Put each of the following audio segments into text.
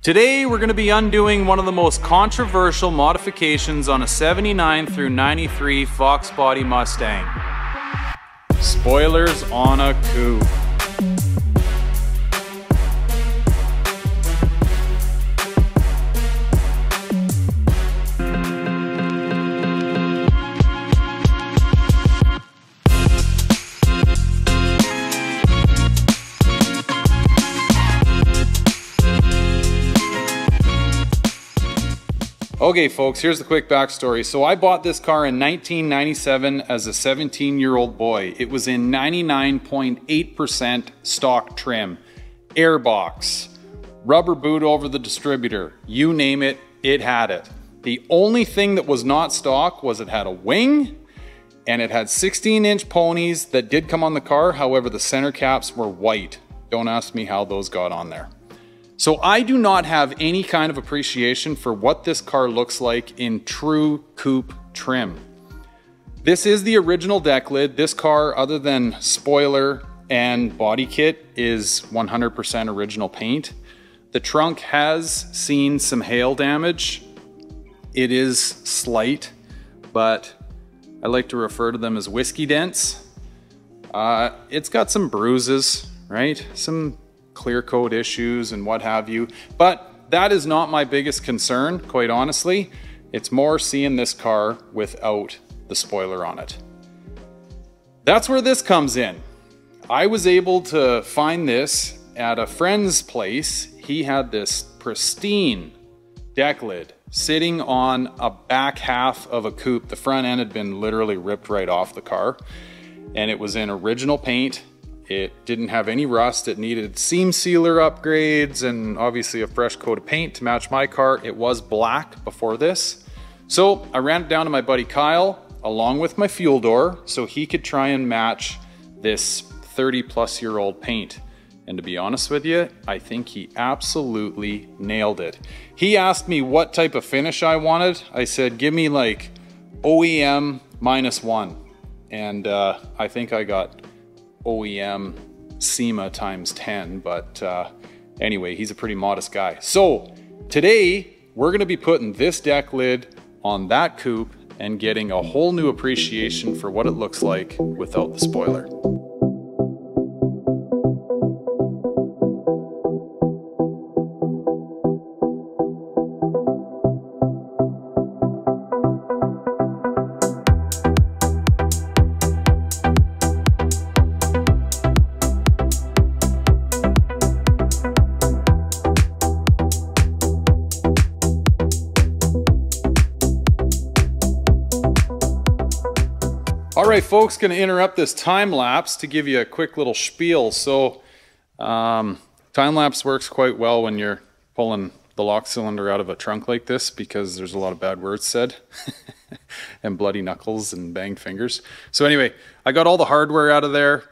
Today we're going to be undoing one of the most controversial modifications on a 79 through 93 Foxbody Mustang. Spoilers on a coupe. Okay folks, here's the quick backstory. So I bought this car in 1997 as a 17-year-old boy. It was in 99.8% stock trim, airbox, rubber boot over the distributor, you name it, it had it. The only thing that was not stock was it had a wing and it had 16-inch ponies that did come on the car. However, the center caps were white. Don't ask me how those got on there. So I do not have any kind of appreciation for what this car looks like in true coupe trim. This is the original deck lid. This car, other than spoiler and body kit, is 100% original paint. The trunk has seen some hail damage. It is slight, but I like to refer to them as whiskey dents. It's got some bruises, right? Some clear coat issues and what have you, but that is not my biggest concern, quite honestly. It's more seeing this car without the spoiler on it. That's where this comes in. I was able to find this at a friend's place. He had this pristine deck lid sitting on a back half of a coupe. The front end had been literally ripped right off the car, and it was in original paint. It didn't have any rust. It needed seam sealer upgrades and obviously a fresh coat of paint to match my car. It was black before this. So I ran it down to my buddy Kyle along with my fuel door so he could try and match this 30-plus-year-old paint. And to be honest with you, I think he absolutely nailed it. He asked me what type of finish I wanted. I said, give me like OEM -1. And I think I got OEM SEMA times 10, but anyway, he's a pretty modest guy. So today we're going to be putting this deck lid on that coupe and getting a whole new appreciation for what it looks like without the spoiler. All right, folks, going to interrupt this time lapse to give you a quick little spiel. So time lapse works quite well when you're pulling the lock cylinder out of a trunk like this because there's a lot of bad words said and bloody knuckles and banged fingers. So anyway, I got all the hardware out of there.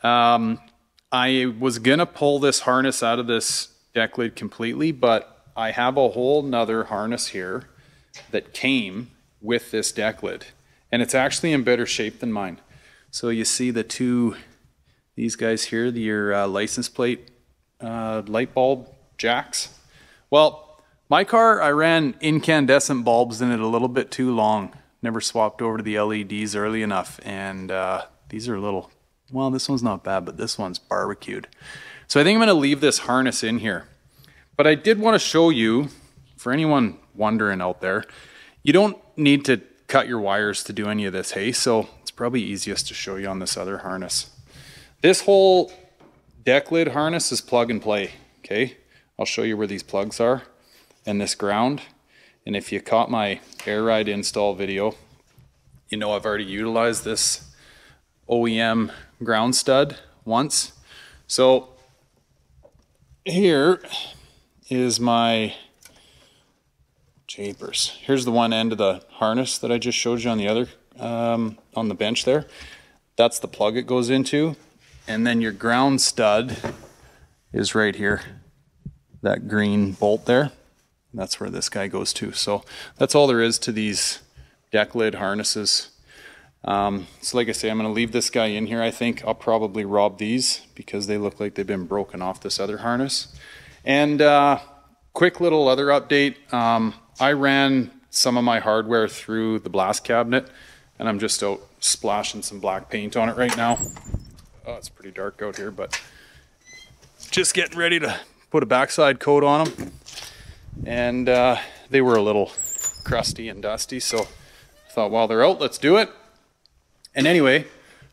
I was going to pull this harness out of this deck lid completely, but I have a whole nother harness here that came with this deck lid. And it's actually in better shape than mine. So you see these guys here, your license plate light bulb jacks. Well, my car, I ran incandescent bulbs in it a little bit too long. Never swapped over to the LEDs early enough. And these are a little, well, this one's not bad, but this one's barbecued. So I think I'm gonna leave this harness in here. But I did wanna show you, for anyone wondering out there, you don't need to cut your wires to do any of this, hey? So it's probably easiest to show you on this other harness. This whole deck lid harness is plug and play, okay? I'll show you where these plugs are and this ground. And if you caught my air ride install video, you know I've already utilized this OEM ground stud once. So here is my japers. Here's the one end of the harness that I just showed you on the other, on the bench there. That's the plug it goes into. And then your ground stud is right here. That green bolt there. That's where this guy goes to. So that's all there is to these deck lid harnesses. So like I say, I'm going to leave this guy in here. I think I'll probably rob these because they look like they've been broken off this other harness. And quick little other update. I ran some of my hardware through the blast cabinet, and I'm just out splashing some black paint on it right now. Oh, it's pretty dark out here, but just getting ready to put a backside coat on them. And they were a little crusty and dusty, so I thought while they're out, let's do it. And anyway,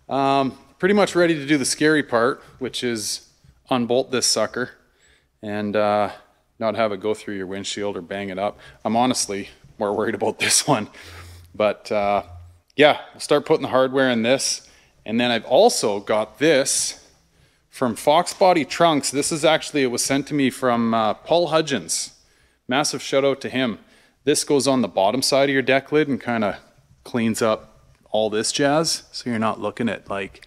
pretty much ready to do the scary part, which is unbolt this sucker and not have it go through your windshield or bang it up. I'm honestly more worried about this one. But yeah, we'll start putting the hardware in this. And then I've also got this from Foxbody Trunks. This is actually, it was sent to me from Paul Hudgens. Massive shout out to him. This goes on the bottom side of your deck lid and kind of cleans up all this jazz. So you're not looking at like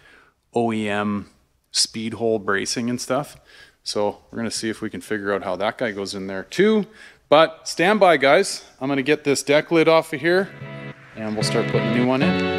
OEM speed hole bracing and stuff. So we're gonna see if we can figure out how that guy goes in there too. But stand by, guys. I'm gonna get this deck lid off of here and we'll start putting a new one in.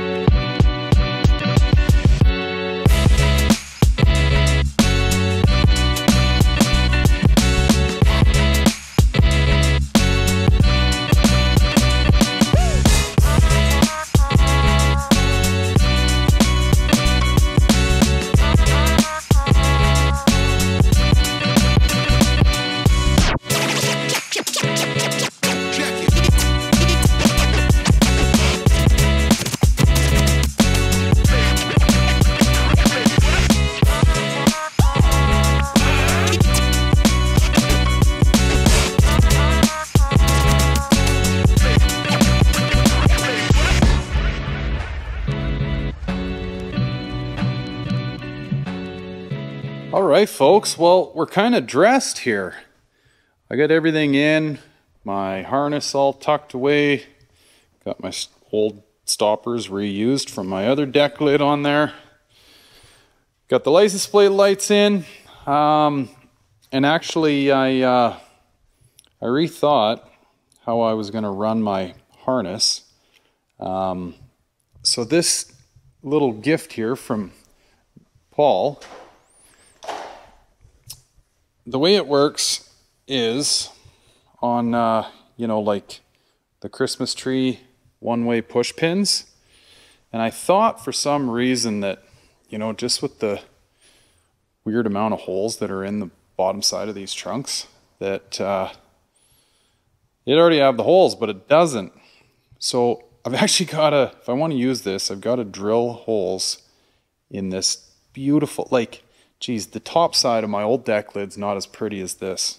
All right, folks, well, we're kind of dressed here. I got everything in, my harness all tucked away, got my old stoppers reused from my other deck lid on there, got the license plate lights in, and actually I rethought how I was going to run my harness. So this little gift here from Paul, the way it works is on, you know, like the Christmas tree one-way push pins. And I thought for some reason that, you know, just with the weird amount of holes that are in the bottom side of these trunks, that it already have the holes, but it doesn't. So I've actually got to, if I want to use this, I've got to drill holes in this beautiful, like, geez, the top side of my old deck lid's not as pretty as this.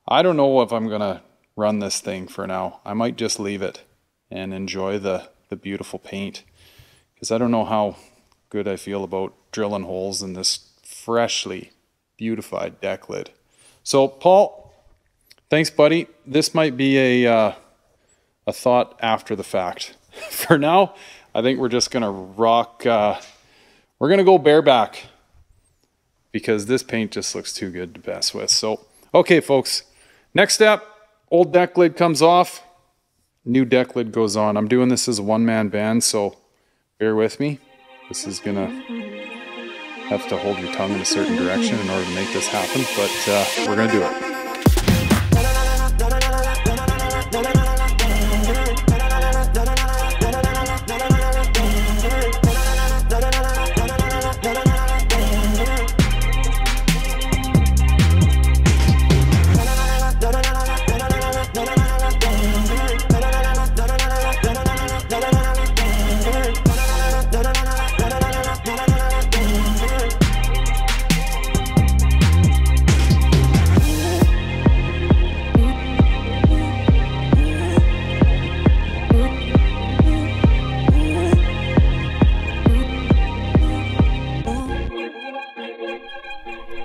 I don't know if I'm going to run this thing for now. I might just leave it and enjoy the beautiful paint, because I don't know how good I feel about drilling holes in this freshly beautified deck lid. So, Paul, thanks, buddy. This might be a thought after the fact. For now, I think we're just going to rock, we're going to go bareback, because this paint just looks too good to mess with. So, okay, folks, next step, old deck lid comes off, new deck lid goes on. I'm doing this as a one-man band, so bear with me. This is gonna have to hold your tongue in a certain direction in order to make this happen, but we're gonna do it.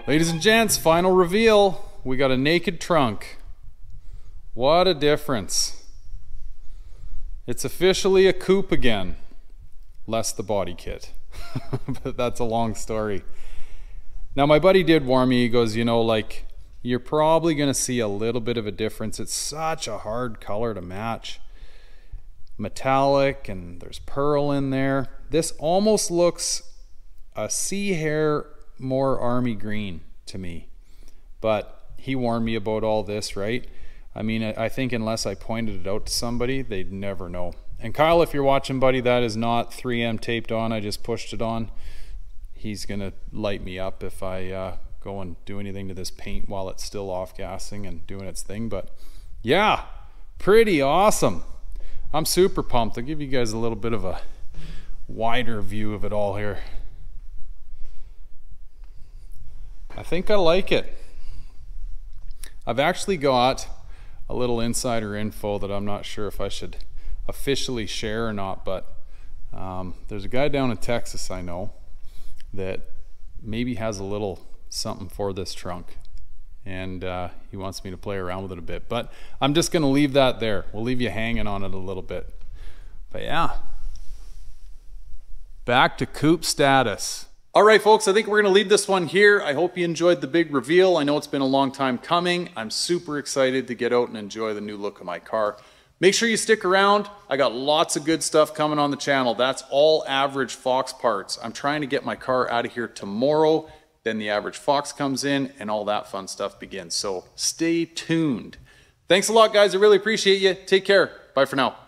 Ladies and gents, final reveal. We got a naked trunk. What a difference. It's officially a coupe again, less the body kit. But that's a long story. Now, my buddy did warn me. He goes, you know, like, you're probably going to see a little bit of a difference. It's such a hard color to match. Metallic, and there's pearl in there. This almost looks a sea hair more army green to me, but he warned me about all this, right? I mean, I think unless I pointed it out to somebody, they'd never know. And Kyle, if you're watching, buddy, that is not 3M taped on. I just pushed it on. He's gonna light me up if I go and do anything to this paint while it's still off gassing and doing its thing. But yeah, pretty awesome. I'm super pumped. I'll give you guys a little bit of a wider view of it all here. I think I like it. I've actually got a little insider info that I'm not sure if I should officially share or not, but there's a guy down in Texas I know that maybe has a little something for this trunk, and he wants me to play around with it a bit, but I'm just gonna leave that there. We'll leave you hanging on it a little bit. But yeah, back to coupe status. All right, folks, I think we're gonna leave this one here. I hope you enjoyed the big reveal. I know it's been a long time coming. I'm super excited to get out and enjoy the new look of my car. Make sure you stick around. I got lots of good stuff coming on the channel. That's all average Fox parts. I'm trying to get my car out of here tomorrow. Then the average Fox comes in and all that fun stuff begins. So stay tuned. Thanks a lot, guys. I really appreciate you. Take care. Bye for now.